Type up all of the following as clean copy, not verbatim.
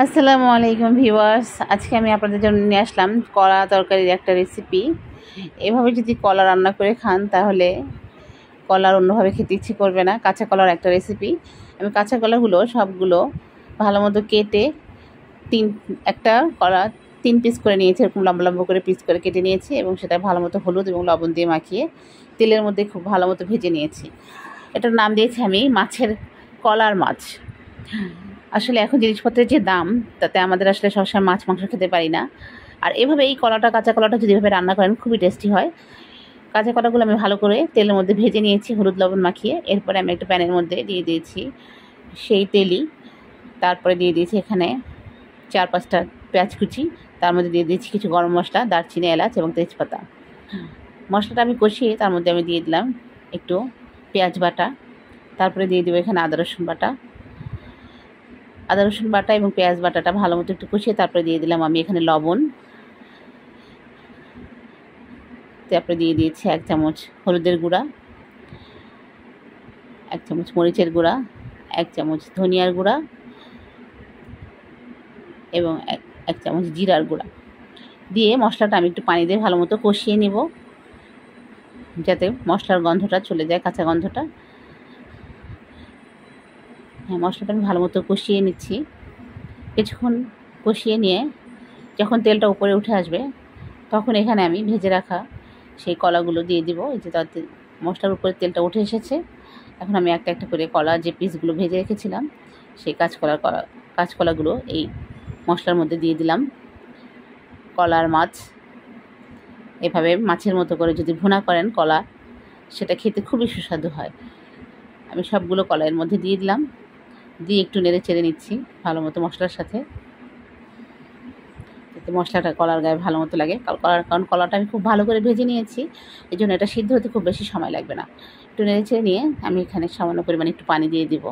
আসসালামু আলাইকুম ভিউয়ার্স, আজকে আমি আপনাদের জন্য নিয়ে আসলাম কলা তরকারির একটা রেসিপি। এভাবে যদি কলা রান্না করে খান তাহলে কলার অন্যভাবে খেতে ইচ্ছে করবে না। কাঁচা কলার একটা রেসিপি। আমি কাঁচা কলাগুলো সবগুলো ভালো মতো কেটে একটা কলা 3 পিস করে নিয়েছি, এরকম লম্বা লম্বা করে পিস করে কেটে নিয়েছি এবং সেটা ভালো মতো হলুদ এবং লবণ দিয়ে মাখিয়ে তেলের মধ্যে খুব ভালো মতো ভেজে নিয়েছি। এটার নাম দিয়েছি আমি কলার মাছ। আসলে এখন জিনিসপত্রের যে দাম, তাতে আমাদের আসলে সবসময় মাছ মাংস খেতে পারি না। আর এভাবে এই কাঁচা কলাটা যদি এভাবে রান্না করেন খুবই টেস্টি হয়। কাঁচা কলাগুলো আমি ভালো করে তেলের মধ্যে ভেজে নিয়েছি হলুদ লবণ মাখিয়ে। এরপরে আমি একটা প্যানের মধ্যে দিয়ে দিয়েছি সেই তেলই। তারপরে দিয়ে দিয়েছি এখানে 4-5টা পেঁয়াজ কুচি। তার মধ্যে দিয়ে দিয়েছি কিছু গরম মশলা, দারচিনি, এলাচ এবং তেজপাতা। মশলাটা আমি কষিয়ে তার মধ্যে আমি দিয়ে দিলাম একটু পেঁয়াজ বাটা। তারপরে দিয়ে দেবো এখানে আদা রসুন বাটা এবং পেঁয়াজ বাটাটা ভালো মতো একটু কষিয়ে তারপরে দিয়ে দিলাম আমি এখানে লবণ। তারপরে দিয়ে দিয়েছি 1 চামচ হলুদের গুঁড়া, 1 চামচ মরিচের গুঁড়া, 1 চামচ ধনিয়ার গুঁড়া এবং 1 চামচ জিরার গুঁড়া দিয়ে মশলাটা আমি একটু পানি দিয়ে ভালো মতো কষিয়ে নেব, যাতে মশলার গন্ধটা চলে যায়, কাঁচা গন্ধটা। হ্যাঁ, মশলাটা আমি ভালো মতো কষিয়ে নিচ্ছি। কিছুক্ষণ কষিয়ে নিয়ে যখন তেলটা উপরে উঠে আসবে তখন এখানে আমি ভেজে রাখা সেই কলাগুলো দিয়ে দিব। এই যে তাতে মশলার উপরে তেলটা উঠে এসেছে। এখন আমি একটা একটা করে কলা যে পিসগুলো ভেজে রেখেছিলাম সেই কাঁচকলাগুলো এই মশলার মধ্যে দিয়ে দিলাম। কলার মাছ এভাবে মাছের মতো করে যদি ভুনা করেন কলা, সেটা খেতে খুবই সুস্বাদু হয়। আমি সবগুলো কলা এর মধ্যে দিয়ে দিলাম, দিয়ে একটু নেড়ে চেড়ে নিচ্ছি ভালো মতো মশলার সাথে, যাতে মশলাটা কলার গায়ে ভালো মতো লাগে। কারণ কলাটা আমি খুব ভালো করে ভেজে নিয়েছি, এই জন্য এটা সিদ্ধ হতে খুব বেশি সময় লাগবে না। একটু নেড়ে চেড়ে নিয়ে আমি এখানে সামান্য পরিমাণে একটু পানি দিয়ে দিব।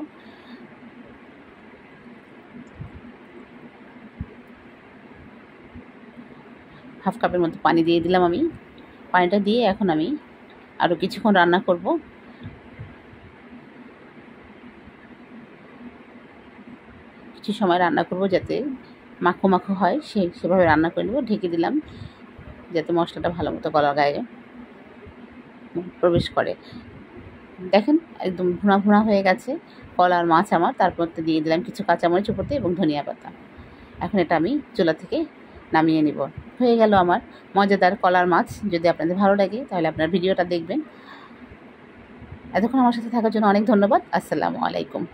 হাফ কাপের মতো পানি দিয়ে দিলাম আমি। পানিটা দিয়ে এখন আমি আরও কিছুক্ষণ রান্না করব। কিছু সময় রান্না করব যাতে মাখো মাখো হয়, সেভাবে রান্না করে নেব। ঢেকে দিলাম যাতে মশলাটা ভালো মতো কলার গায়ে প্রবেশ করে। দেখেন একদম ভুনা ভুনা হয়ে গেছে কলার মাছ আমার। তারপর দিয়ে দিলাম কিছু কাঁচামরিচ উপরতে এবং ধনিয়া পাতা। এখন এটা আমি চুলা থেকে নামিয়ে নিব। হয়ে গেল আমার মজাদার কলার মাছ। যদি আপনাদের ভালো লাগে তাহলে আপনার ভিডিওটা দেখবেন। এতক্ষণ আমার সাথে থাকার জন্য অনেক ধন্যবাদ। আসসালামু আলাইকুম।